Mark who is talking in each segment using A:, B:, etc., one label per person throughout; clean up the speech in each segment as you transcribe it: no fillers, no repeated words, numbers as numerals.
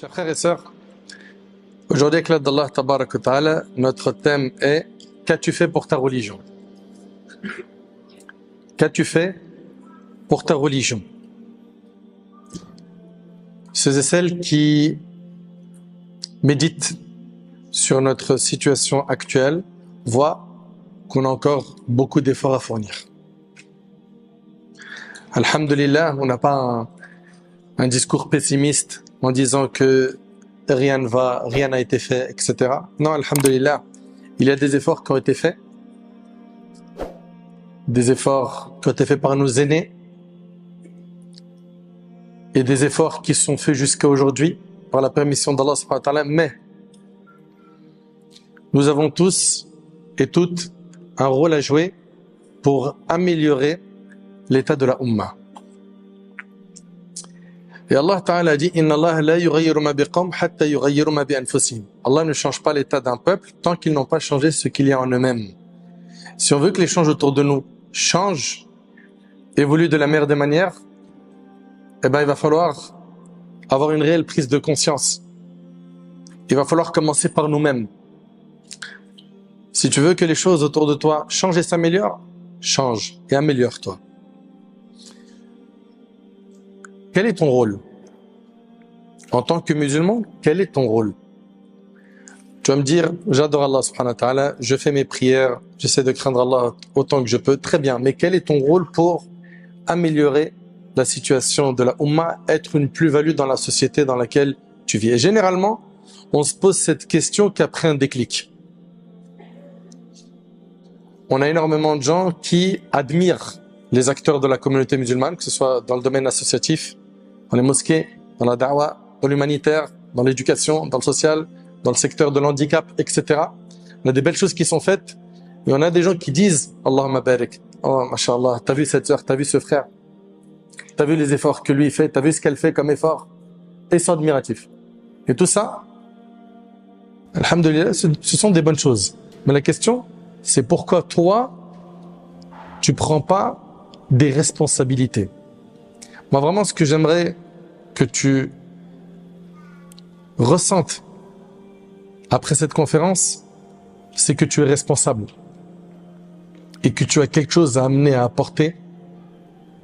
A: Chers frères et sœurs, aujourd'hui avec l'aide d'Allah Tabarak wa Ta'ala, notre thème est « Qu'as-tu fait pour ta religion ?» Qu'as-tu fait pour ta religion? Ceux et celles qui méditent sur notre situation actuelle voient qu'on a encore beaucoup d'efforts à fournir. Alhamdulillah, on n'a pas un discours pessimiste en disant que rien ne va, rien n'a été fait, etc. Non, alhamdulillah, il y a des efforts qui ont été faits, des efforts qui ont été faits par nos aînés et des efforts qui sont faits jusqu'à aujourd'hui par la permission d'Allah subhanahu wa ta'ala, mais nous avons tous et toutes un rôle à jouer pour améliorer l'état de la Ummah. Et Allah Ta'ala dit Inna Allah la yughayyiru ma biqawm hatta yughayyiru ma bi anfusihim. Allah ne change pas l'état d'un peuple tant qu'ils n'ont pas changé ce qu'il y a en eux-mêmes. Si on veut que les choses autour de nous changent, évoluent de la meilleure des manières, eh ben il va falloir avoir une réelle prise de conscience. Il va falloir commencer par nous-mêmes. Si tu veux que les choses autour de toi changent et s'améliorent, change et améliore-toi. Quel est ton rôle? En tant que musulman, quel est ton rôle? Tu vas me dire, j'adore Allah subhanahu wa ta'ala, je fais mes prières, j'essaie de craindre Allah autant que je peux, très bien, mais quel est ton rôle pour améliorer la situation de la Ummah, être une plus-value dans la société dans laquelle tu vis? Et généralement, on se pose cette question qu'après un déclic. On a énormément de gens qui admirent les acteurs de la communauté musulmane, que ce soit dans le domaine associatif, dans les mosquées, dans la da'wah, dans l'humanitaire, dans l'éducation, dans le social, dans le secteur de l'handicap, etc. On a des belles choses qui sont faites, et on a des gens qui disent « Allahumma barik, oh mashallah, t'as vu cette sœur, t'as vu ce frère, t'as vu les efforts que lui fait, t'as vu ce qu'elle fait comme effort ?» Et ils sont admiratifs. Et tout ça, alhamdulillah, ce sont des bonnes choses. Mais la question, c'est pourquoi toi, tu prends pas des responsabilités. Moi, vraiment, ce que j'aimerais que tu ressentes après cette conférence, c'est que tu es responsable et que tu as quelque chose à amener, à apporter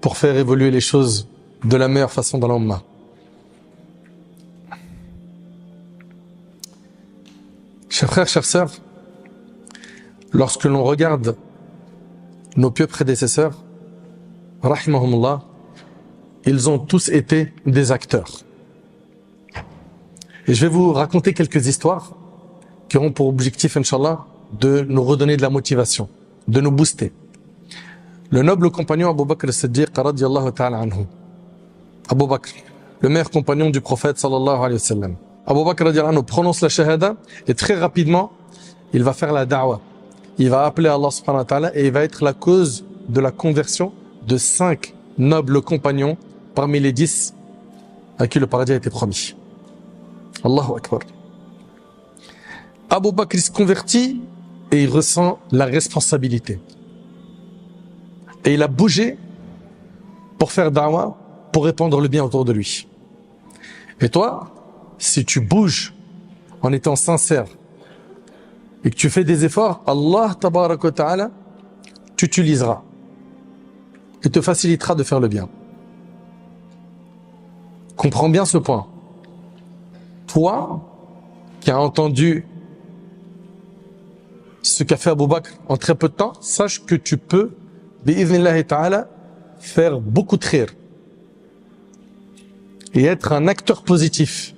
A: pour faire évoluer les choses de la meilleure façon dans l'Ummah. Chers frères, chères sœurs, lorsque l'on regarde nos pieux prédécesseurs, rahimahumullah, ils ont tous été des acteurs. Et je vais vous raconter quelques histoires qui auront pour objectif, Inch'Allah, de nous redonner de la motivation, de nous booster. Le noble compagnon Abu Bakr as-Siddiq, radiyallahu ta'ala anhu. Abu Bakr, le meilleur compagnon du prophète, sallallahu alayhi wa sallam. Abu Bakr, radiyallahu anhu, prononce la shahada et très rapidement, il va faire la da'wah. Il va appeler Allah subhanahu wa ta'ala et il va être la cause de la conversion de 5 nobles compagnons parmi les 10 à qui le paradis a été promis. Allahu Akbar. Abu Bakr se convertit et il ressent la responsabilité. Et il a bougé pour faire da'wah, pour répandre le bien autour de lui. Et toi, si tu bouges en étant sincère et que tu fais des efforts, Allah Tabarak wa Ta'ala t'utilisera et te facilitera de faire le bien. Comprends bien ce point. Toi, qui as entendu ce qu'a fait Abu Bakr en très peu de temps, sache que tu peux, bi'idhnillahi ta'ala, faire beaucoup de khir et être un acteur positif.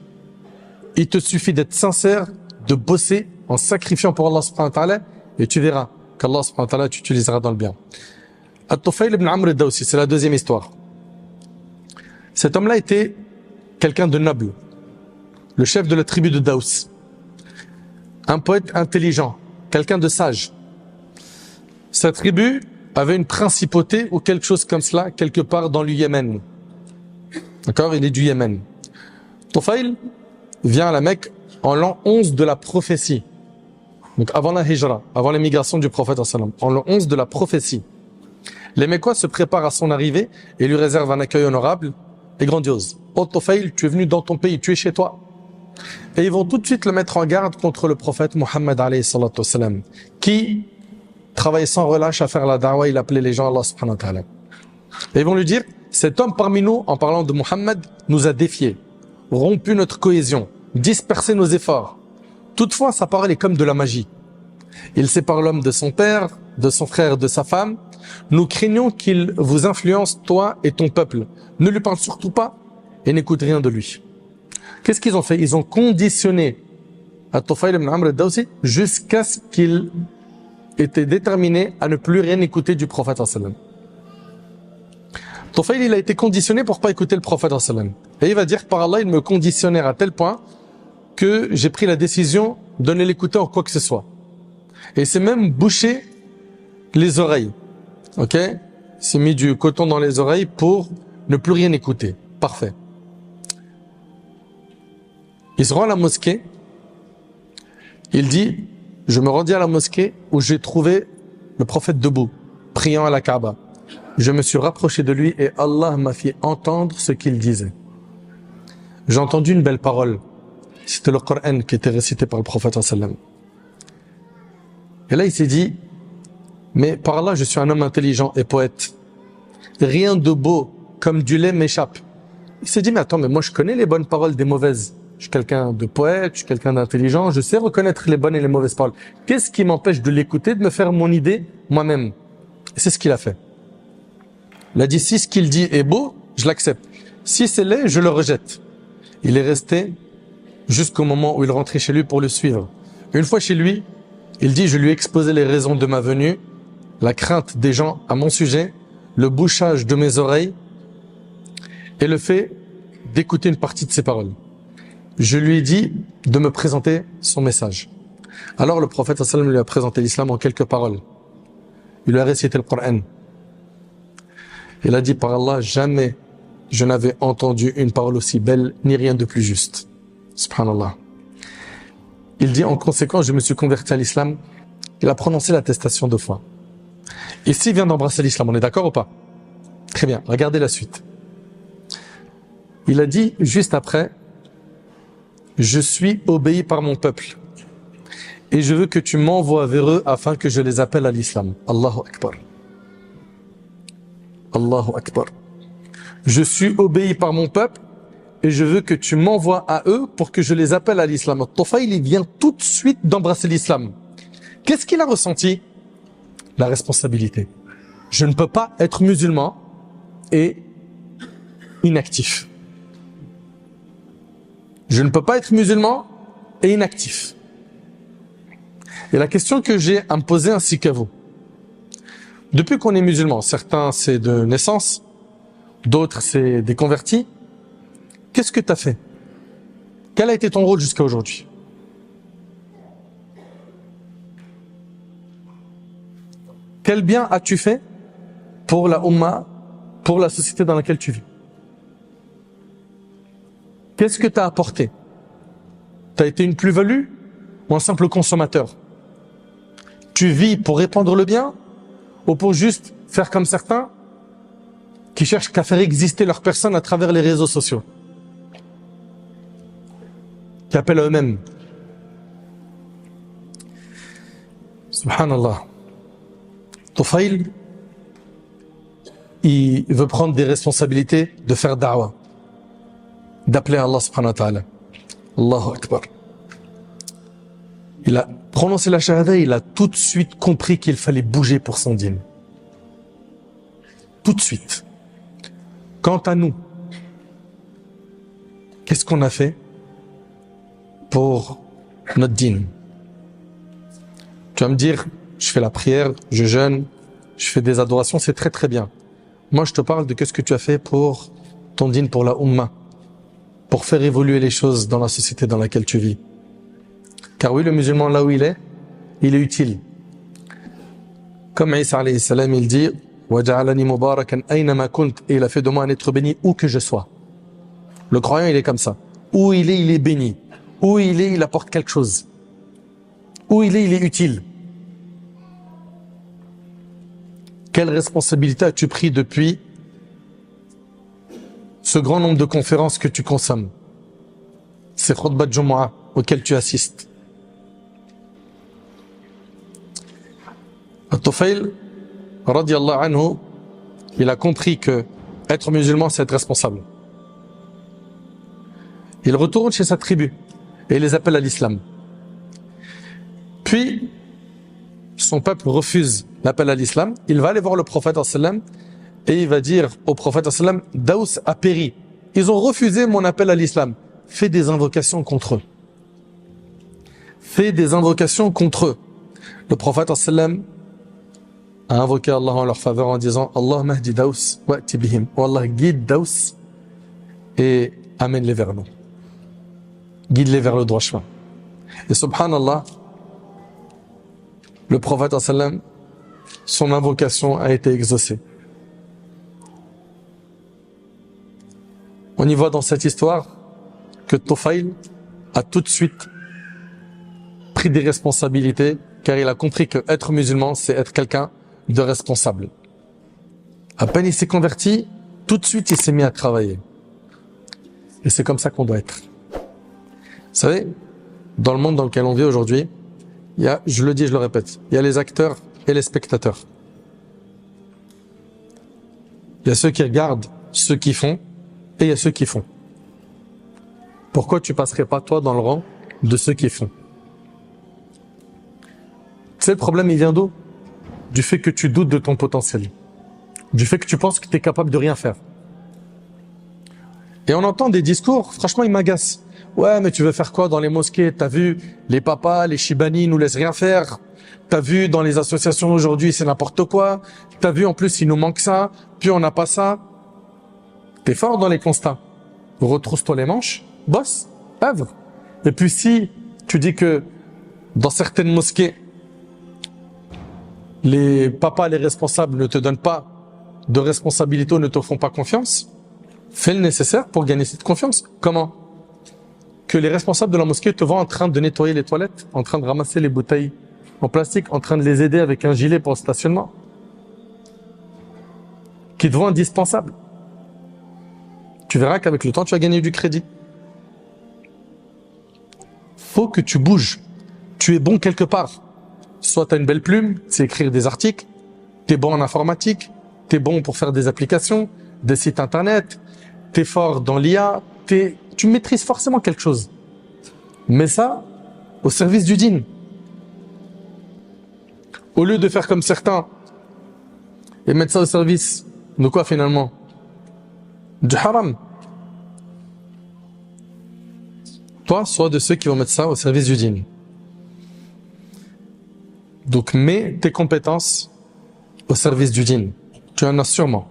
A: Il te suffit d'être sincère, de bosser en sacrifiant pour Allah subhanahu wa ta'ala, et tu verras qu'Allah subhanahu wa ta'ala t'utilisera dans le bien. At-Tufayl ibn Amr ad-Dawsi, c'est la deuxième histoire. Cet homme-là était quelqu'un de noble, le chef de la tribu de Daous, un poète intelligent, quelqu'un de sage. Sa tribu avait une principauté ou quelque chose comme cela, quelque part dans le Yémen. D'accord? Il est du Yémen. Tufayl vient à la Mecque en l'an 11 de la prophétie. Donc avant la hijra, avant l'émigration du prophète sallam, en l'an 11 de la prophétie. Les Mécois se préparent à son arrivée et lui réservent un accueil honorable et grandiose. Oh Tufayl, tu es venu dans ton pays, tu es chez toi. Et ils vont tout de suite le mettre en garde contre le prophète Mohammed alayhi salatu wassalam, qui travaillait sans relâche à faire la da'wah, il appelait les gens à Allah subhanahu wa ta'ala. Et ils vont lui dire, cet homme parmi nous, en parlant de Mohammed, nous a défiés, rompu notre cohésion, dispersé nos efforts. Toutefois, sa parole est comme de la magie. Il sépare l'homme de son père, de son frère, de sa femme. Nous craignons qu'il vous influence, toi et ton peuple. Ne lui parle surtout pas et n'écoute rien de lui. Qu'est-ce qu'ils ont fait? Ils ont conditionné At-Tufayl ibn Amr al-Dawsi jusqu'à ce qu'il était déterminé à ne plus rien écouter du prophète sallam. Tufayl, il a été conditionné pour pas écouter le prophète sallam. Et il va dire, par Allah, il me conditionnait à tel point que j'ai pris la décision de ne l'écouter en quoi que ce soit. Et c'est même bouché les oreilles. Ok? Il s'est mis du coton dans les oreilles pour ne plus rien écouter. Parfait. Il se rend à la mosquée. Il dit, je me rendis à la mosquée où j'ai trouvé le prophète debout, priant à la Kaaba. Je me suis rapproché de lui et Allah m'a fait entendre ce qu'il disait. J'ai entendu une belle parole. C'était le Coran qui était récité par le prophète sallam. Et là, il s'est dit, mais par Allah, je suis un homme intelligent et poète. Rien de beau comme du lait m'échappe. Il s'est dit, mais attends, mais moi je connais les bonnes paroles des mauvaises. Je suis quelqu'un de poète, je suis quelqu'un d'intelligent, je sais reconnaître les bonnes et les mauvaises paroles. Qu'est-ce qui m'empêche de l'écouter, de me faire mon idée moi-même? Et c'est ce qu'il a fait. Il a dit, si ce qu'il dit est beau, je l'accepte. Si c'est laid, je le rejette. Il est resté jusqu'au moment où il rentrait chez lui pour le suivre. Une fois chez lui, il dit, je lui ai exposé les raisons de ma venue, la crainte des gens à mon sujet, le bouchage de mes oreilles et le fait d'écouter une partie de ses paroles. Je lui ai dit de me présenter son message. Alors le prophète sallam lui a présenté l'islam en quelques paroles. Il lui a récité le Coran. Il a dit, par Allah, jamais je n'avais entendu une parole aussi belle, ni rien de plus juste. Subhanallah. Il dit, en conséquence, je me suis converti à l'islam. Il a prononcé l'attestation 2 fois. Ici, il vient d'embrasser l'islam. On est d'accord ou pas? Très bien. Regardez la suite. Il a dit, juste après, je suis obéi par mon peuple. Et je veux que tu m'envoies vers eux afin que je les appelle à l'islam. Allahu Akbar. Allahu Akbar. Je suis obéi par mon peuple et je veux que tu m'envoies à eux pour que je les appelle à l'islam. Tufayl, il vient tout de suite d'embrasser l'islam. Qu'est-ce qu'il a ressenti? La responsabilité. Je ne peux pas être musulman et inactif. Je ne peux pas être musulman et inactif. Et la question que j'ai à me poser ainsi qu'à vous. Depuis qu'on est musulman, certains c'est de naissance, d'autres c'est des convertis. Qu'est-ce que tu as fait? Quel a été ton rôle jusqu'à aujourd'hui? Quel bien as-tu fait pour la Ummah, pour la société dans laquelle tu vis? Qu'est-ce que tu as apporté? Tu as été une plus-value ou un simple consommateur? Tu vis pour répandre le bien ou pour juste faire comme certains qui cherchent qu'à faire exister leur personne à travers les réseaux sociaux, qui appellent à eux-mêmes? Subhanallah. Tufayl, il veut prendre des responsabilités de faire da'wah, d'appeler à Allah subhanahu wa ta'ala. Allahu Akbar. Il a prononcé la shahada, il a tout de suite compris qu'il fallait bouger pour son dîn. Tout de suite. Quant à nous, qu'est-ce qu'on a fait pour notre dîn? Tu vas me dire, je fais la prière, je jeûne, je fais des adorations, c'est très très bien. Moi je te parle de qu'est-ce que tu as fait pour ton dîn, pour la Ummah, pour faire évoluer les choses dans la société dans laquelle tu vis. Car oui, le musulman là où il est utile. Comme Isa alayhi salam, il dit وَجَعَلَنِي مُبَارَكًا أَيْنَمَا كُنْتَ, et il a fait de moi un être béni où que je sois. Le croyant il est comme ça. Où il est béni. Où il est, il apporte quelque chose. Où il est utile. Quelle responsabilité as-tu pris depuis ce grand nombre de conférences que tu consommes? ces khutbah de Jumu'ah auxquelles tu assistes. At-Tufayl, radiyallahu anhu, il a compris que être musulman, c'est être responsable. Il retourne chez sa tribu et il les appelle à l'islam. Puis, son peuple refuse l'appel à l'islam. Il va aller voir le prophète sallam et il va dire au prophète sallam, Daous a péri. Ils ont refusé mon appel à l'islam. Fais des invocations contre eux. Fais des invocations contre eux. Le prophète sallam a invoqué Allah en leur faveur en disant, Allah mahdi Daous wa'ti bihim. Oh Allah, guide Daous et amène-les vers nous. Guide-les vers le droit chemin. Et subhanallah, le prophète sallam, son invocation a été exaucée. On y voit dans cette histoire que Tufayl a tout de suite pris des responsabilités car il a compris que être musulman, c'est être quelqu'un de responsable. À peine il s'est converti, tout de suite il s'est mis à travailler. Et c'est comme ça qu'on doit être. Vous savez, dans le monde dans lequel on vit aujourd'hui, il y a, je le dis, je le répète, il y a les acteurs et les spectateurs. Il y a ceux qui regardent, ceux qui font, et il y a ceux qui font. Pourquoi tu passerais pas toi dans le rang de ceux qui font? Tu sais, le problème, il vient d'où? Du fait que tu doutes de ton potentiel. Du fait que tu penses que tu es capable de rien faire. Et on entend des discours, franchement, ils m'agacent. Ouais, mais tu veux faire quoi dans les mosquées? T'as vu, les papas, les Chibani nous laissent rien faire. T'as vu, dans les associations aujourd'hui, c'est n'importe quoi. T'as vu, en plus, il nous manque ça, puis on n'a pas ça. T'es fort dans les constats. Retrousse-toi les manches, bosse, œuvre. Et puis si tu dis que dans certaines mosquées, les papas, les responsables ne te donnent pas de responsabilité ou ne te font pas confiance, fais le nécessaire pour gagner cette confiance. Comment? Que les responsables de la mosquée te voient en train de nettoyer les toilettes, en train de ramasser les bouteilles en plastique, en train de les aider avec un gilet pour le stationnement. Qui te voient indispensables. Tu verras qu'avec le temps, tu vas gagner du crédit. Faut que tu bouges. Tu es bon quelque part. Soit tu as une belle plume, c'est écrire des articles. Tu es bon en informatique. Tu es bon pour faire des applications, des sites internet. Tu es fort dans l'IA. Tu maîtrises forcément quelque chose. Mais ça, au service du dîn. Au lieu de faire comme certains et mettre ça au service de quoi finalement? Du haram. Toi, sois de ceux qui vont mettre ça au service du dîn. Donc, mets tes compétences au service du dîn. Tu en as sûrement.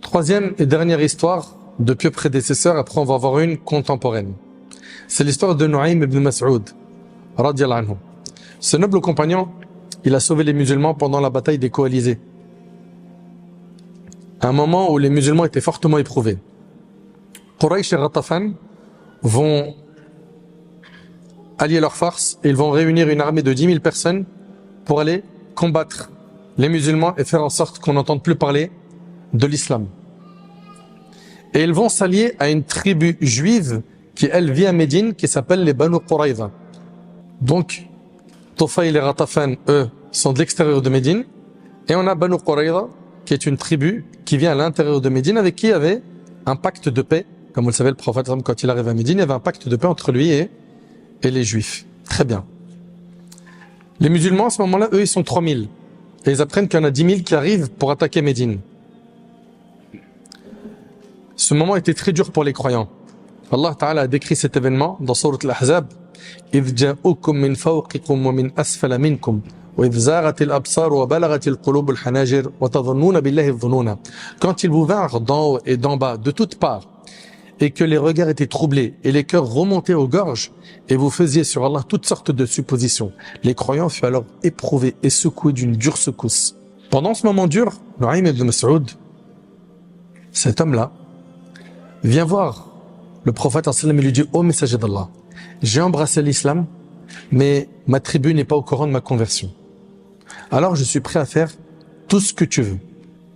A: Troisième et dernière histoire de pieux prédécesseurs, après on va avoir une contemporaine. C'est l'histoire de Nu'aym ibn Mas'ud, radiyallahu anhu. Ce noble compagnon, il a sauvé les musulmans pendant la bataille des coalisés. À un moment où les musulmans étaient fortement éprouvés. Quraysh et Ghatafan vont allier leurs forces et ils vont réunir une armée de 10 000 personnes pour aller combattre les musulmans et faire en sorte qu'on n'entende plus parler de l'islam. Et ils vont s'allier à une tribu juive qui, elle, vit à Médine, qui s'appelle les Banu Quraïza. Donc, Tufayl et Ghatafan, eux, sont de l'extérieur de Médine. Et on a Banu Quraïza, qui est une tribu qui vient à l'intérieur de Médine, avec qui il y avait un pacte de paix. Comme vous le savez, le prophète, quand il arrive à Médine, il y avait un pacte de paix entre lui et les juifs. Très bien. Les musulmans, à ce moment-là, eux, ils sont 3000. Et ils apprennent qu'il y en a 10 000 qui arrivent pour attaquer Médine. Ce moment était très dur pour les croyants. Allah Ta'ala a décrit cet événement dans Sourate Al-Ahzab. إِذْ جَاءُكُمْ مِنْ فَوْقِكُمْ وَمِنْ أَسْفَلَ مِنْكُمْ وَإِذْ زَاغَتِ الْأَبْصَارُ وَبَلَغَتِ الْقُلُوبُ الْحَنَاجِرَ وَتَظُنُّونَ بِاللَّهِ الظُّنُونَ. Quand ils vous vinrent d'en haut et d'en bas, de toutes parts, et que les regards étaient troublés et les cœurs remontaient aux gorges, et vous faisiez sur Allah toutes sortes de suppositions, les croyants furent alors éprouvés et secoués d'une dure secousse. Pendant ce moment dur, Nu'aym ibn Mas'ud, cet homme-là, vient voir le prophète et lui dit: ô messager d'Allah, j'ai embrassé l'islam, mais ma tribu n'est pas au courant de ma conversion. Alors je suis prêt à faire tout ce que tu veux.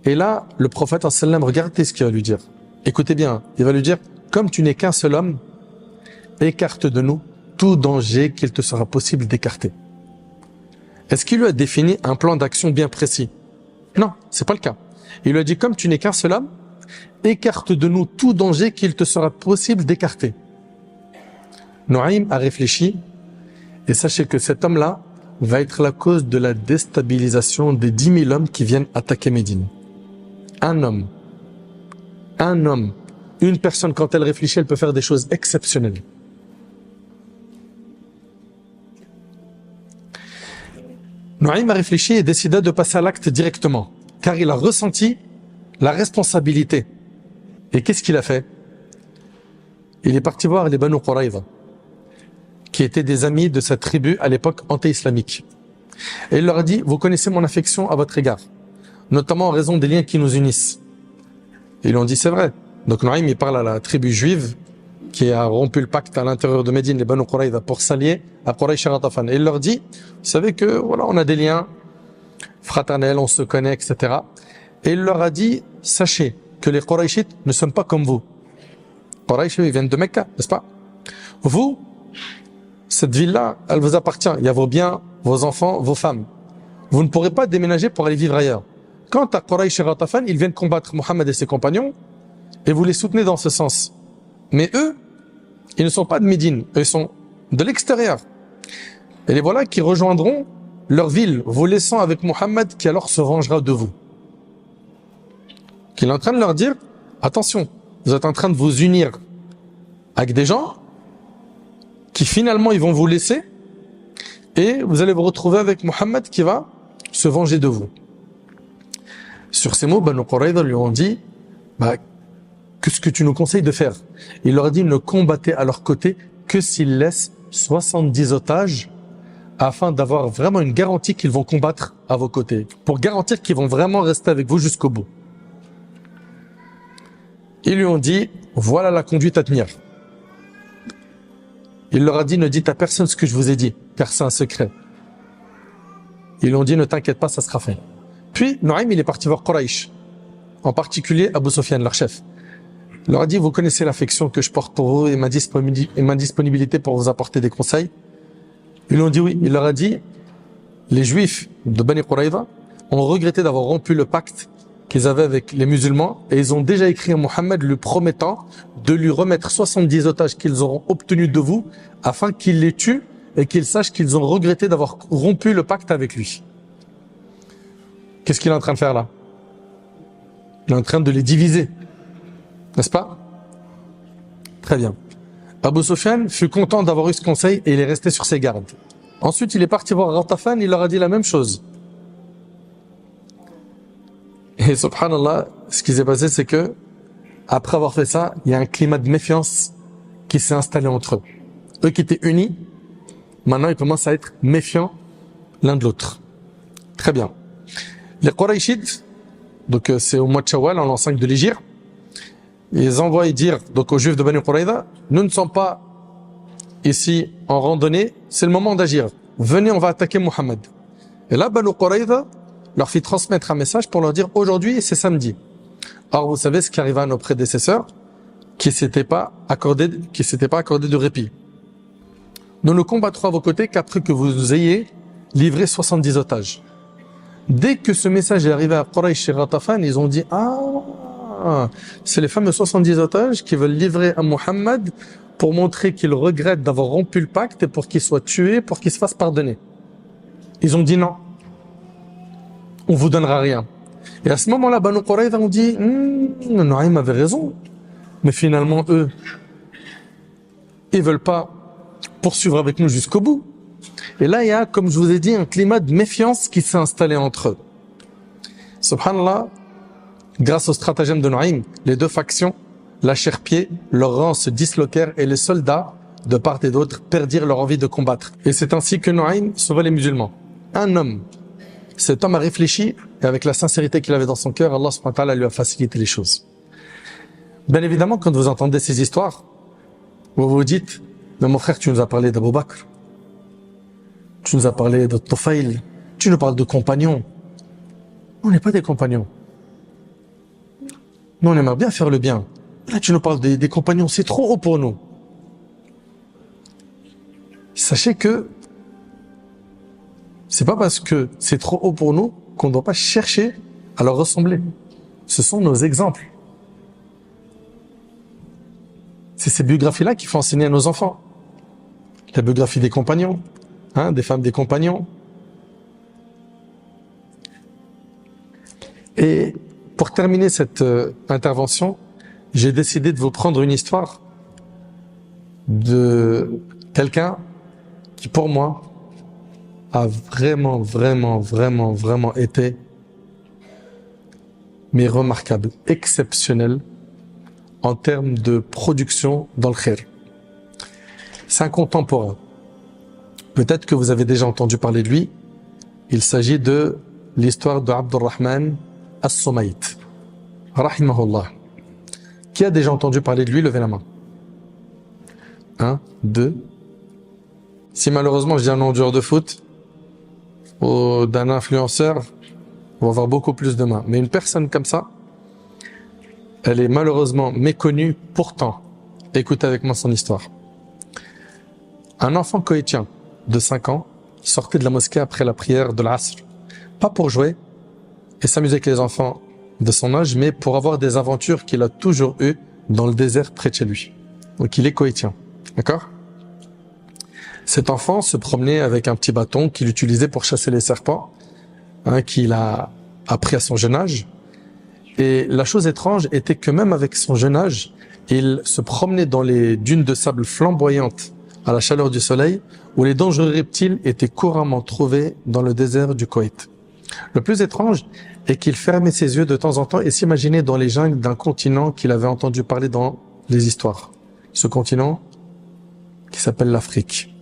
A: Et là, le prophète regardez ce qu'il va lui dire. Écoutez bien, il va lui dire: comme tu n'es qu'un seul homme, écarte de nous tout danger qu'il te sera possible d'écarter. Est-ce qu'il lui a défini un plan d'action bien précis? Non, c'est pas le cas. Il lui a dit, comme tu n'es qu'un seul homme, écarte de nous tout danger qu'il te sera possible d'écarter. Nuaym a réfléchi, et sachez que cet homme-là va être la cause de la déstabilisation des 10 000 hommes qui viennent attaquer Médine. Un homme, une personne, quand elle réfléchit, elle peut faire des choses exceptionnelles. Nuaym a réfléchi et décida de passer à l'acte directement, car il a ressenti la responsabilité. Et qu'est-ce qu'il a fait? Il est parti voir les Banu Quraïza, qui étaient des amis de sa tribu à l'époque anti-islamique. Et il leur a dit, vous connaissez mon affection à votre égard, notamment en raison des liens qui nous unissent. Et ils lui ont dit, c'est vrai. Donc Nuaym, il parle à la tribu juive, qui a rompu le pacte à l'intérieur de Médine, les Banu Quraïza, pour s'allier à Quraysh et Ghatafan. Et il leur dit, vous savez que, voilà, on a des liens fraternels, on se connaît, etc. Et il leur a dit, sachez que les Qurayshites ne sont pas comme vous. Quraysh, ils viennent de Mecca, n'est-ce pas? Vous, cette ville-là, elle vous appartient. Il y a vos biens, vos enfants, vos femmes. Vous ne pourrez pas déménager pour aller vivre ailleurs. Quant à Quraysh et Ghatafan, ils viennent combattre Mohammed et ses compagnons, et vous les soutenez dans ce sens. Mais eux, ils ne sont pas de Médine, eux, ils sont de l'extérieur. Et les voilà qui rejoindront leur ville, vous laissant avec Mohammed qui alors se vengera de vous. Qu'il est en train de leur dire, attention, vous êtes en train de vous unir avec des gens qui finalement ils vont vous laisser et vous allez vous retrouver avec Mohammed qui va se venger de vous. Sur ces mots, Banu Quraïza lui ont dit, qu'est-ce que tu nous conseilles de faire? Il leur a dit, ne combattez à leur côté que s'ils laissent 70 otages afin d'avoir vraiment une garantie qu'ils vont combattre à vos côtés, pour garantir qu'ils vont vraiment rester avec vous jusqu'au bout. Ils lui ont dit, voilà la conduite à tenir. Il leur a dit, ne dites à personne ce que je vous ai dit, car c'est un secret. Ils lui ont dit, ne t'inquiète pas, ça sera fait. Puis, Nuaym, il est parti voir Quraysh, en particulier Abu Sufyan, leur chef. Il leur a dit, vous connaissez l'affection que je porte pour vous et ma disponibilité pour vous apporter des conseils. Ils lui ont dit oui. Il leur a dit, les juifs de Bani Quraïza ont regretté d'avoir rompu le pacte qu'ils avaient avec les musulmans et ils ont déjà écrit à Mohammed lui promettant de lui remettre 70 otages qu'ils auront obtenus de vous afin qu'il les tue et qu'ils sachent qu'ils ont regretté d'avoir rompu le pacte avec lui. Qu'est-ce qu'il est en train de faire là? Il est en train de les diviser. N'est-ce pas? Très bien. Abu Sufyan fut content d'avoir eu ce conseil et il est resté sur ses gardes. Ensuite, il est parti voir Ghatafan, il leur a dit la même chose. Et subhanallah, ce qui s'est passé, c'est que, après avoir fait ça, il y a un climat de méfiance qui s'est installé entre eux. Eux qui étaient unis, maintenant ils commencent à être méfiants l'un de l'autre. Très bien. Les Qurayshites, donc c'est au mois de Shawwal, en l'an 5 de l'Hégire, ils envoient dire donc aux Juifs de Bani Quraïza, nous ne sommes pas ici en randonnée, c'est le moment d'agir. Venez, on va attaquer Mohammed. Et là, Bani Quraïza leur fit transmettre un message pour leur dire aujourd'hui c'est samedi. Or vous savez ce qui arriva à nos prédécesseurs qui s'étaient pas accordé de répit. Nous ne combattrons à vos côtés qu'après que vous ayez livré 70 otages. Dès que ce message est arrivé à Quraysh et Ghatafan, ils ont dit c'est les fameux 70 otages qui veulent livrer à Mohammed pour montrer qu'il regrette d'avoir rompu le pacte et pour qu'il soit tué, pour qu'il se fasse pardonner. Ils ont dit non. On vous donnera rien. Et à ce moment-là, Banu Quraïza ont dit Nuaym avait raison. Mais finalement, eux, ils veulent pas poursuivre avec nous jusqu'au bout. Et là, il y a, comme je vous ai dit, un climat de méfiance qui s'est installé entre eux. Subhanallah, grâce au stratagème de Nuaym, les deux factions lâchèrent pied, leurs rangs se disloquèrent et les soldats, de part et d'autre, perdirent leur envie de combattre. Et c'est ainsi que Nuaym sauva les musulmans. Un homme. Cet homme a réfléchi et avec la sincérité qu'il avait dans son cœur, Allah subhanahu wa ta'ala lui a facilité les choses. Bien évidemment, quand vous entendez ces histoires, vous vous dites, mais mon frère, tu nous as parlé d'Abu Bakr, tu nous as parlé de Tufayl, tu nous parles de compagnons. On n'est pas des compagnons. Nous, on aimerait bien faire le bien. Là, tu nous parles des compagnons, c'est trop haut pour nous. Sachez que c'est pas parce que c'est trop haut pour nous qu'on ne doit pas chercher à leur ressembler. Ce sont nos exemples. C'est ces biographies-là qu'il faut enseigner à nos enfants. La biographie des compagnons, des femmes des compagnons. Et pour terminer cette intervention, j'ai décidé de vous prendre une histoire de quelqu'un qui, pour moi, a vraiment été mais remarquable, exceptionnel en termes de production dans le khair. C'est un contemporain. Peut-être que vous avez déjà entendu parler de lui. Il s'agit de l'histoire de Abdurrahman As-Sumayt, rahimahullah. Qui a déjà entendu parler de lui? Levez la main. 1, 2. Si malheureusement je dis un nom de joueur de foot ou d'un influenceur, on va avoir beaucoup plus de mains. Mais une personne comme ça, elle est malheureusement méconnue. Pourtant, écoutez avec moi son histoire. Un enfant koweïtien de 5 ans sortait de la mosquée après la prière de l'Asr. Pas pour jouer et s'amuser avec les enfants de son âge, mais pour avoir des aventures qu'il a toujours eues dans le désert près de chez lui. Donc il est koweïtien. D'accord? Cet enfant se promenait avec un petit bâton qu'il utilisait pour chasser les serpents, qu'il a appris à son jeune âge. Et la chose étrange était que même avec son jeune âge, il se promenait dans les dunes de sable flamboyantes à la chaleur du soleil, où les dangereux reptiles étaient couramment trouvés dans le désert du Koweït. Le plus étrange est qu'il fermait ses yeux de temps en temps et s'imaginait dans les jungles d'un continent qu'il avait entendu parler dans les histoires. Ce continent qui s'appelle l'Afrique.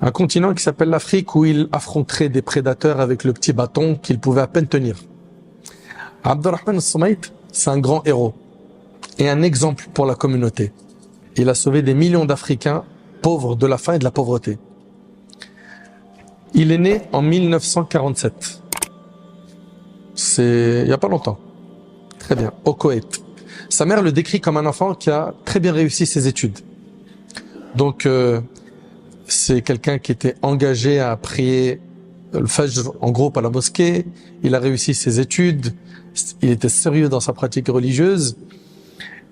A: Un continent qui s'appelle l'Afrique où il affronterait des prédateurs avec le petit bâton qu'il pouvait à peine tenir. Abdurrahman As-Sumayt, c'est un grand héros et un exemple pour la communauté. Il a sauvé des millions d'Africains pauvres de la faim et de la pauvreté. Il est né en 1947. C'est il n'y a pas longtemps. Très bien, au Koweït. Sa mère le décrit comme un enfant qui a très bien réussi ses études. Donc, c'est quelqu'un qui était engagé à prier le Fajr en groupe à la mosquée. Il a réussi ses études. Il était sérieux dans sa pratique religieuse.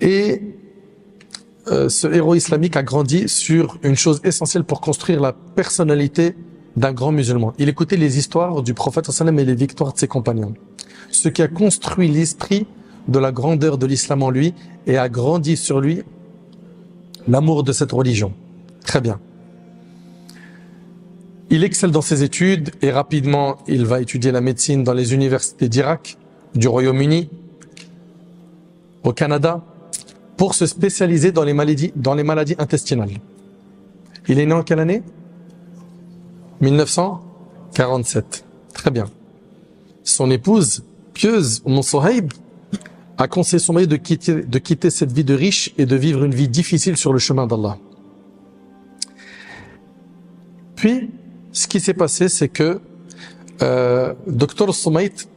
A: Et ce héros islamique a grandi sur une chose essentielle pour construire la personnalité d'un grand musulman. Il écoutait les histoires du prophète sallam et les victoires de ses compagnons. Ce qui a construit l'esprit de la grandeur de l'islam en lui et a grandi sur lui l'amour de cette religion. Très bien. Il excelle dans ses études et rapidement il va étudier la médecine dans les universités d'Irak, du Royaume-Uni, au Canada, pour se spécialiser dans les maladies intestinales. Il est né en quelle année? 1947. Très bien. Son épouse, pieuse, Suhaib, a conseillé son mari de quitter cette vie de riche et de vivre une vie difficile sur le chemin d'Allah. Puis, ce qui s'est passé, c'est que Dr Sumayt,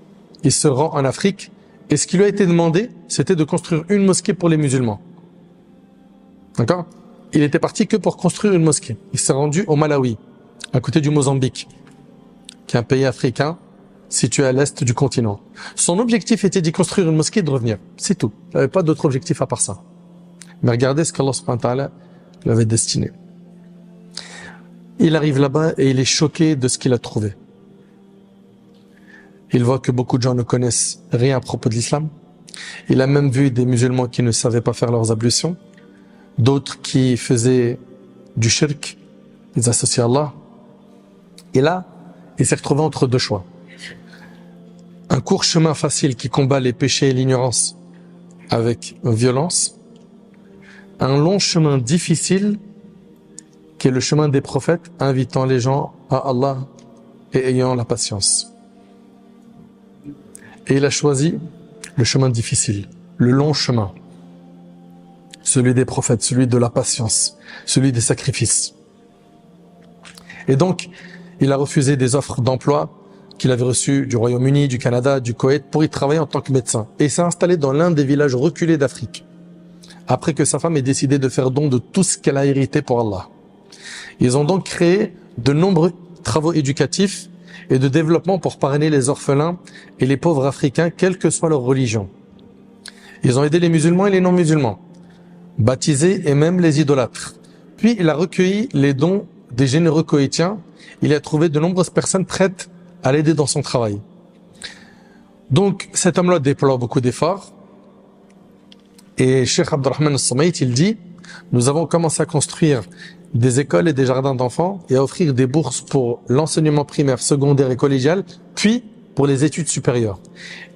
A: il se rend en Afrique et ce qui lui a été demandé, c'était de construire une mosquée pour les musulmans. D'accord? Il était parti que pour construire une mosquée. Il s'est rendu au Malawi, à côté du Mozambique, qui est un pays africain situé à l'est du continent. Son objectif était d'y construire une mosquée et de revenir. C'est tout. Il n'avait pas d'autre objectif à part ça. Mais regardez ce qu'Allah subhanahu wa ta'ala lui avait destiné. Il arrive là-bas et il est choqué de ce qu'il a trouvé. Il voit que beaucoup de gens ne connaissent rien à propos de l'islam. Il a même vu des musulmans qui ne savaient pas faire leurs ablutions, d'autres qui faisaient du shirk, ils associaient Allah. Et là, il s'est retrouvé entre deux choix. Un court chemin facile qui combat les péchés et l'ignorance avec violence. Un long chemin difficile qui est le chemin des prophètes, invitant les gens à Allah et ayant la patience. Et il a choisi le chemin difficile, le long chemin, celui des prophètes, celui de la patience, celui des sacrifices. Et donc, il a refusé des offres d'emploi qu'il avait reçu du Royaume-Uni, du Canada, du Koweït pour y travailler en tant que médecin. Et il s'est installé dans l'un des villages reculés d'Afrique, après que sa femme ait décidé de faire don de tout ce qu'elle a hérité pour Allah. Ils ont donc créé de nombreux travaux éducatifs et de développement pour parrainer les orphelins et les pauvres africains, quelle que soit leur religion. Ils ont aidé les musulmans et les non-musulmans, baptisés et même les idolâtres. Puis il a recueilli les dons des généreux koweïtiens. Il a trouvé de nombreuses personnes prêtes à l'aider dans son travail. Donc cet homme-là déploie beaucoup d'efforts. Et Cheikh Abdurrahman al-Soumaït, il dit, nous avons commencé à construire des écoles et des jardins d'enfants et à offrir des bourses pour l'enseignement primaire, secondaire et collégial, puis pour les études supérieures.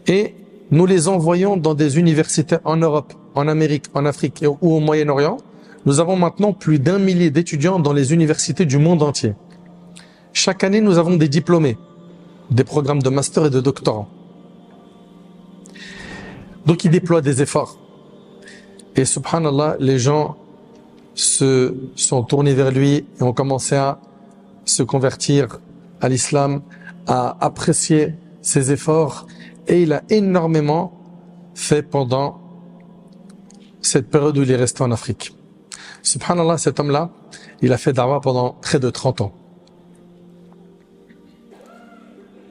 A: Et nous les envoyons dans des universités en Europe, en Amérique, en Afrique ou au Moyen-Orient. Nous avons maintenant plus d'1 millier d'étudiants dans les universités du monde entier. Chaque année, nous avons des diplômés, des programmes de master et de doctorat. Donc, il déploie des efforts. Et subhanallah, les gens se sont tournés vers lui et ont commencé à se convertir à l'islam, à apprécier ses efforts. Et il a énormément fait pendant cette période où il est resté en Afrique. Subhanallah, cet homme-là, il a fait da'wah pendant près de 30 ans.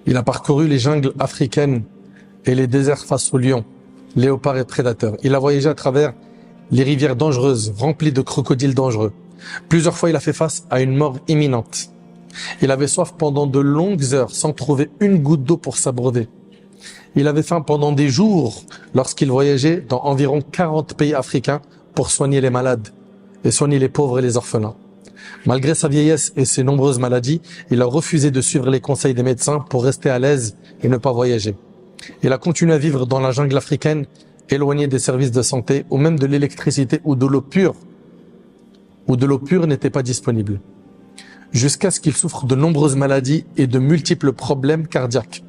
A: Il a parcouru les jungles africaines et les déserts face aux lions, léopards et prédateurs. Il a voyagé à travers les rivières dangereuses, remplies de crocodiles dangereux. Plusieurs fois, il a fait face à une mort imminente. Il avait soif pendant de longues heures sans trouver une goutte d'eau pour s'abreuver. Il avait faim pendant des jours lorsqu'il voyageait dans environ 40 pays africains pour soigner les malades et soigner les pauvres et les orphelins. Malgré sa vieillesse et ses nombreuses maladies, il a refusé de suivre les conseils des médecins pour rester à l'aise et ne pas voyager. Il a continué à vivre dans la jungle africaine, éloigné des services de santé ou même de l'électricité ou de l'eau pure, où de l'eau pure n'était pas disponible, jusqu'à ce qu'il souffre de nombreuses maladies et de multiples problèmes cardiaques.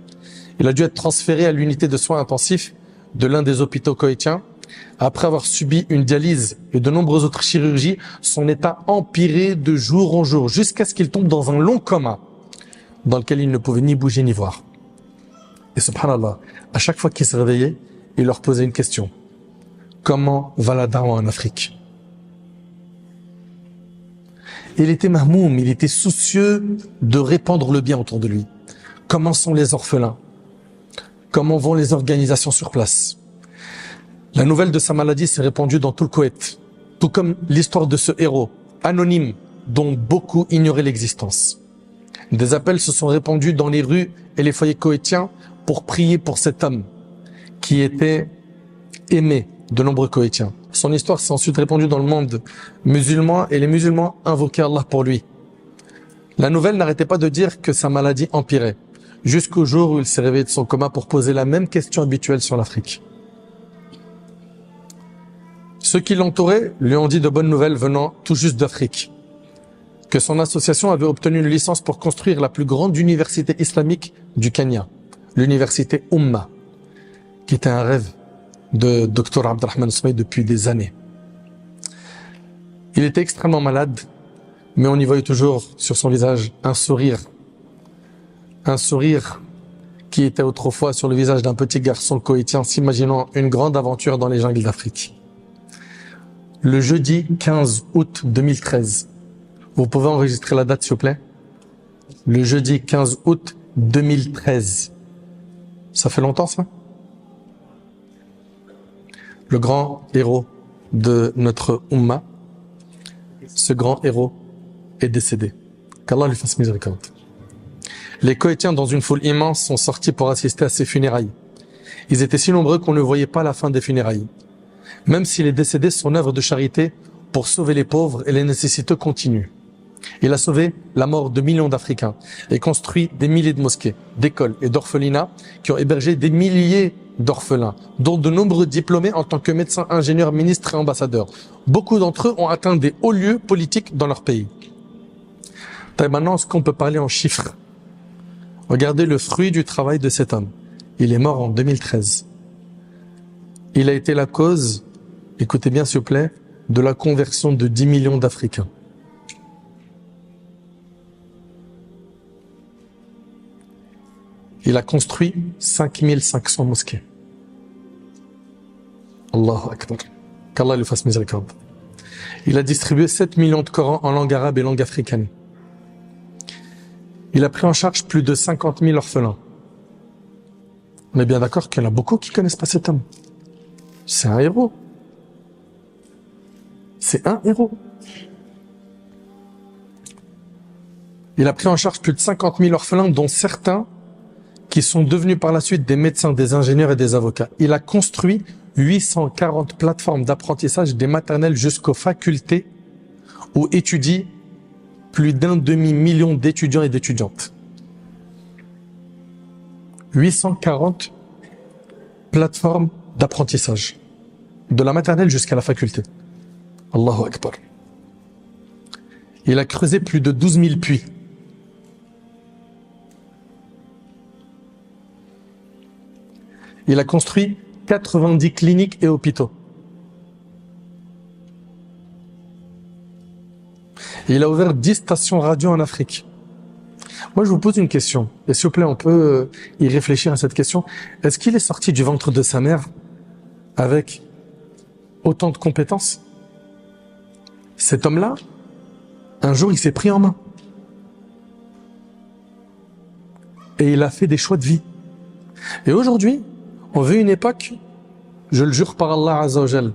A: Il a dû être transféré à l'unité de soins intensifs de l'un des hôpitaux koweïtiens. Après avoir subi une dialyse et de nombreuses autres chirurgies, son état empirait de jour en jour, jusqu'à ce qu'il tombe dans un long coma, dans lequel il ne pouvait ni bouger ni voir. Et subhanallah, à chaque fois qu'il se réveillait, il leur posait une question. Comment va la da'wah en Afrique? Il était mahmoum, il était soucieux de répandre le bien autour de lui. Comment sont les orphelins? Comment vont les organisations sur place? La nouvelle de sa maladie s'est répandue dans tout le Koweït, tout comme l'histoire de ce héros, anonyme, dont beaucoup ignoraient l'existence. Des appels se sont répandus dans les rues et les foyers koweïtiens pour prier pour cet homme qui était aimé de nombreux Koweïtiens. Son histoire s'est ensuite répandue dans le monde musulman et les musulmans invoquaient Allah pour lui. La nouvelle n'arrêtait pas de dire que sa maladie empirait, jusqu'au jour où il s'est réveillé de son coma pour poser la même question habituelle sur l'Afrique. Ceux qui l'entouraient lui ont dit de bonnes nouvelles venant tout juste d'Afrique, que son association avait obtenu une licence pour construire la plus grande université islamique du Kenya, l'université Ummah, qui était un rêve de Dr Abdurrahman al-Soumaït depuis des années. Il était extrêmement malade, mais on y voyait toujours sur son visage un sourire qui était autrefois sur le visage d'un petit garçon koweïtien s'imaginant une grande aventure dans les jungles d'Afrique. Le jeudi 15 août 2013, vous pouvez enregistrer la date s'il vous plaît? Le jeudi 15 août 2013. Ça fait longtemps ça? Le grand héros de notre Ummah, ce grand héros est décédé. Qu'Allah lui fasse miséricorde. Les Koweïtiens, dans une foule immense, sont sortis pour assister à ses funérailles. Ils étaient si nombreux qu'on ne voyait pas la fin des funérailles. Même s'il est décédé, son œuvre de charité pour sauver les pauvres et les nécessiteux continue. Il a sauvé la mort de millions d'Africains et construit des milliers de mosquées, d'écoles et d'orphelinats qui ont hébergé des milliers d'orphelins, dont de nombreux diplômés en tant que médecins, ingénieurs, ministres et ambassadeurs. Beaucoup d'entre eux ont atteint des hauts lieux politiques dans leur pays. Maintenant, est-ce qu'on peut parler en chiffres? Regardez le fruit du travail de cet homme. Il est mort en 2013. Il a été la cause, écoutez bien s'il vous plaît, de la conversion de 10 millions d'Africains. Il a construit 5500 mosquées. Allahu Akbar. Qu'Allah lui fasse miséricorde. Il a distribué 7 millions de Corans en langue arabe et langue africaine. Il a pris en charge plus de 50 000 orphelins. On est bien d'accord qu'il y en a beaucoup qui ne connaissent pas cet homme. C'est un héros. C'est un héros. Il a pris en charge plus de 50 000 orphelins, dont certains qui sont devenus par la suite des médecins, des ingénieurs et des avocats. Il a construit 840 plateformes d'apprentissage des maternelles jusqu'aux facultés où étudient plus d'un demi-million d'étudiants et d'étudiantes. 840 plateformes d'apprentissage, de la maternelle jusqu'à la faculté. Allahu Akbar. Il a creusé plus de 12 000 puits. Il a construit 90 cliniques et hôpitaux. Il a ouvert 10 stations radio en Afrique. Moi, je vous pose une question. Et s'il vous plaît, on peut y réfléchir à cette question. Est-ce qu'il est sorti du ventre de sa mère avec autant de compétences? Cet homme-là, un jour, il s'est pris en main. Et il a fait des choix de vie. Et aujourd'hui, on veut une époque, je le jure par Allah Azza wa Jal,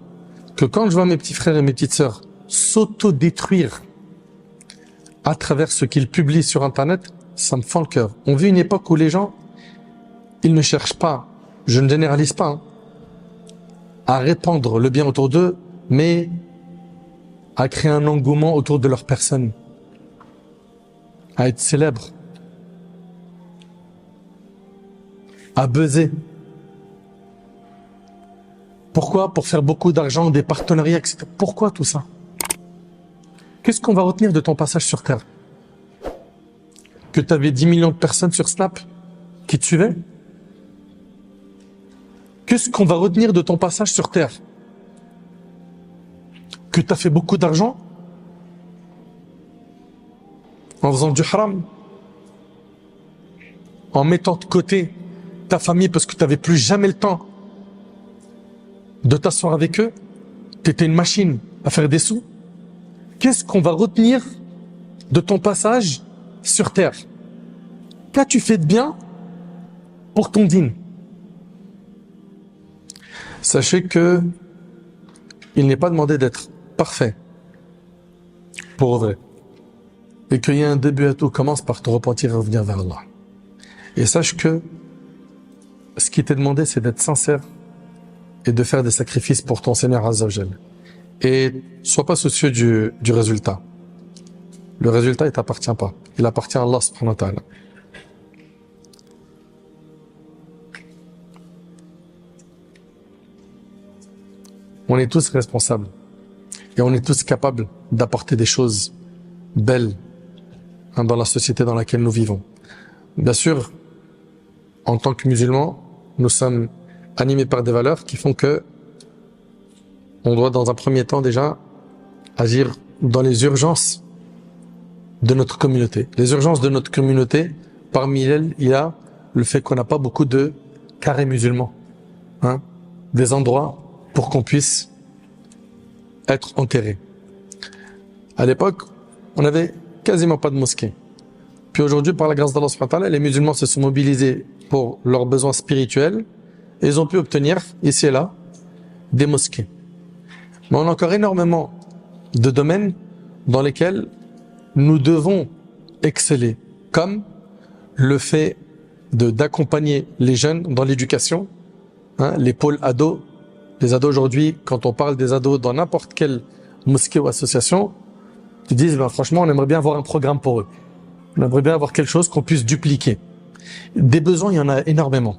A: que quand je vois mes petits frères et mes petites sœurs s'auto-détruire à travers ce qu'ils publient sur Internet, ça me fend le cœur. On vit une époque où les gens, ils ne cherchent pas, je ne généralise pas, hein, à répandre le bien autour d'eux, mais à créer un engouement autour de leur personne, à être célèbre, à buzzer. Pourquoi? Pour faire beaucoup d'argent, des partenariats, etc. Pourquoi tout ça? Qu'est-ce qu'on va retenir de ton passage sur Terre? Que tu avais 10 millions de personnes sur Snap qui te suivaient? Qu'est-ce qu'on va retenir de ton passage sur Terre? Que tu as fait beaucoup d'argent en faisant du haram, en mettant de côté ta famille parce que tu n'avais plus jamais le temps de t'asseoir avec eux, tu étais une machine à faire des sous. Qu'est-ce qu'on va retenir de ton passage sur Terre? Qu'as-tu fait de bien pour ton dîn? Sachez que il n'est pas demandé d'être parfait pour vrai. Et qu'il y a un début à tout, commence par te repentir et revenir vers Allah. Et sache que ce qui t'est demandé, c'est d'être sincère et de faire des sacrifices pour ton Seigneur Azza wa Jal. Et sois pas soucieux du résultat. Le résultat, il t'appartient pas. Il appartient à Allah subhanahu wa ta'ala. On est tous responsables. Et on est tous capables d'apporter des choses belles dans la société dans laquelle nous vivons. Bien sûr, en tant que musulmans, nous sommes animés par des valeurs qui font que on doit dans un premier temps déjà agir dans les urgences de notre communauté. Les urgences de notre communauté, parmi elles, il y a le fait qu'on n'a pas beaucoup de carrés musulmans, des endroits pour qu'on puisse être enterré. À l'époque, on n'avait quasiment pas de mosquée. Puis aujourd'hui, par la grâce d'Allah subhanahu wa ta'ala, les musulmans se sont mobilisés pour leurs besoins spirituels et ils ont pu obtenir, ici et là, des mosquées. Mais on a encore énormément de domaines dans lesquels nous devons exceller, comme le fait d'accompagner les jeunes dans l'éducation, les pôles ados. Les ados aujourd'hui, quand on parle des ados dans n'importe quelle mosquée ou association, ils disent franchement, on aimerait bien avoir un programme pour eux. On aimerait bien avoir quelque chose qu'on puisse dupliquer. Des besoins, il y en a énormément.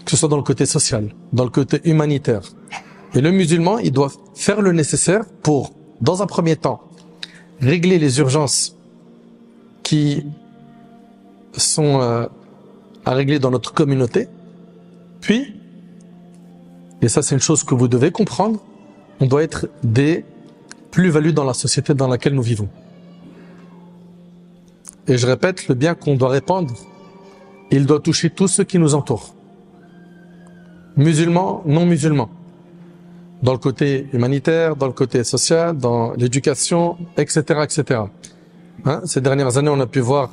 A: Que ce soit dans le côté social, dans le côté humanitaire. Et le musulman, il doit faire le nécessaire pour, dans un premier temps, régler les urgences qui sont à régler dans notre communauté. Puis, et ça c'est une chose que vous devez comprendre, on doit être des plus-values dans la société dans laquelle nous vivons. Et je répète, le bien qu'on doit répandre, il doit toucher tous ceux qui nous entourent. Musulmans, non musulmans. Dans le côté humanitaire, dans le côté social, dans l'éducation, etc., etc. Hein, ces dernières années, on a pu voir,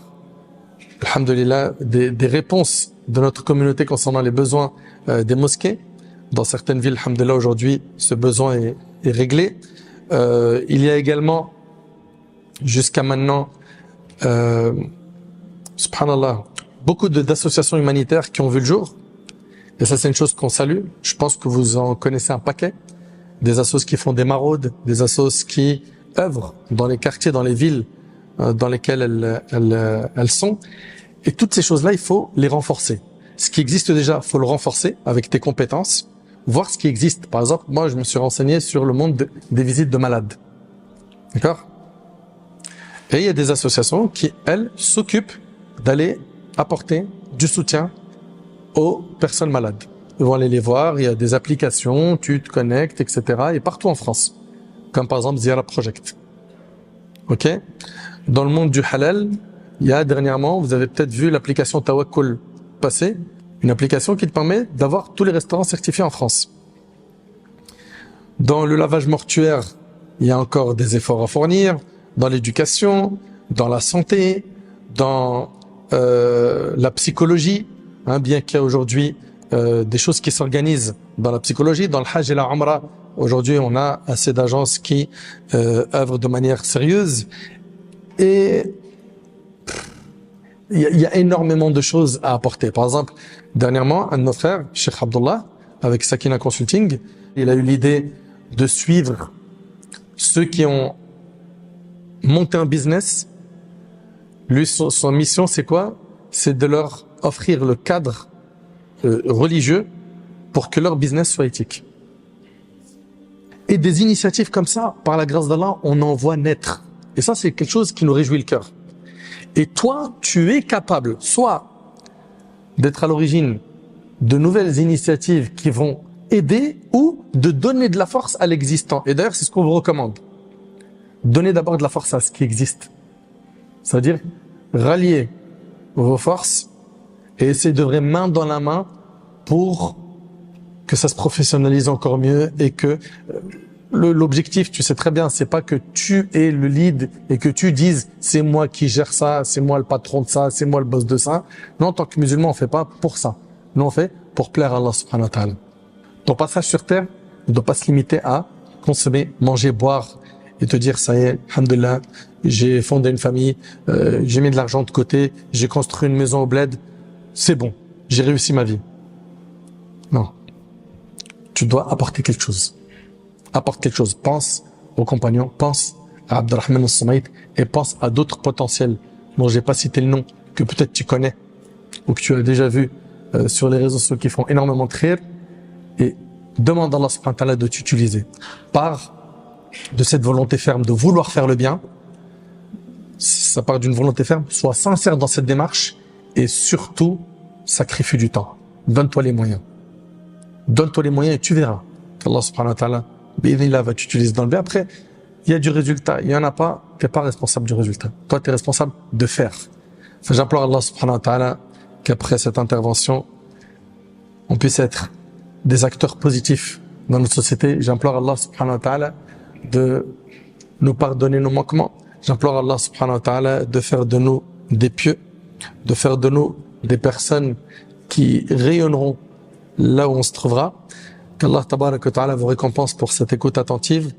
A: alhamdoulilah, des réponses de notre communauté concernant les besoins des mosquées. Dans certaines villes, alhamdoulilah, aujourd'hui, ce besoin est réglé. Il y a également, jusqu'à maintenant, subhanallah, beaucoup d'associations humanitaires qui ont vu le jour. Et ça, c'est une chose qu'on salue. Je pense que vous en connaissez un paquet. Des assos qui font des maraudes, des assos qui œuvrent dans les quartiers, dans les villes dans lesquelles elles sont. Et toutes ces choses-là, il faut les renforcer. Ce qui existe déjà, il faut le renforcer avec tes compétences. Voir ce qui existe. Par exemple, moi, je me suis renseigné sur le monde des visites de malades. D'accord ? Et il y a des associations qui, elles, s'occupent d'aller apporter du soutien aux personnes malades. Ils vont aller les voir, il y a des applications, tu te connectes, etc. Et partout en France. Comme par exemple Ziyara Project. Ok ? Dans le monde du halal, il y a dernièrement, vous avez peut-être vu l'application Tawakkul passer, une application qui te permet d'avoir tous les restaurants certifiés en France. Dans le lavage mortuaire, il y a encore des efforts à fournir, dans l'éducation, dans la santé, dans la psychologie, hein, bien qu'il y a aujourd'hui des choses qui s'organisent dans la psychologie, dans le Hajj et la Umrah. Aujourd'hui, on a assez d'agences qui œuvrent de manière sérieuse et il y a énormément de choses à apporter. Par exemple, dernièrement, un de nos frères, Cheikh Abdullah, avec Sakina Consulting, il a eu l'idée de suivre ceux qui ont monté un business. Lui, son mission, c'est quoi? C'est de leur offrir le cadre religieux pour que leur business soit éthique. Et des initiatives comme ça, par la grâce d'Allah, on en voit naître. Et ça, c'est quelque chose qui nous réjouit le cœur. Et toi, tu es capable, soit d'être à l'origine de nouvelles initiatives qui vont aider, ou de donner de la force à l'existant. Et d'ailleurs, c'est ce qu'on vous recommande. Donnez d'abord de la force à ce qui existe. C'est-à-dire, rallier vos forces et essayer d'œuvrer main dans la main pour que ça se professionnalise encore mieux et que l'objectif, tu sais très bien, c'est pas que tu es le lead et que tu dises c'est moi qui gère ça, c'est moi le patron de ça, c'est moi le boss de ça. Non, en tant que musulman, on fait pas pour ça. Nous, on fait pour plaire à Allah subhanahu wa ta'ala. Ton passage sur terre ne doit pas se limiter à consommer, manger, boire et te dire ça y est, alhamdoulilah, j'ai fondé une famille, j'ai mis de l'argent de côté, j'ai construit une maison au bled, c'est bon, j'ai réussi ma vie. Non. Tu dois apporter quelque chose. Apporte quelque chose. Pense aux compagnons, pense à Abdurrahman al-Sumayt et pense à d'autres potentiels dont j'ai pas cité le nom, que peut-être tu connais ou que tu as déjà vu sur les réseaux sociaux qui font énormément de khir, et demande à Allah subhanahu wa ta'ala de t'utiliser. Part de cette volonté ferme de vouloir faire le bien. Ça part d'une volonté ferme. Sois sincère dans cette démarche et surtout, sacrifie du temps. Donne-toi les moyens. Donne-toi les moyens et tu verras qu'Allah subhanahu wa ta'ala va t'utiliser dans le bien. Après, il y a du résultat. Il y en a pas, t'es pas responsable du résultat. Toi, t'es responsable de faire. Enfin, j'implore Allah subhanahu wa ta'ala qu'après cette intervention, on puisse être des acteurs positifs dans notre société. J'implore Allah subhanahu wa ta'ala de nous pardonner nos manquements. J'implore Allah subhanahu wa ta'ala de faire de nous des pieux, de faire de nous des personnes qui rayonneront là où on se trouvera. Qu'Allah tabarak wa ta'ala vous récompense pour cette écoute attentive.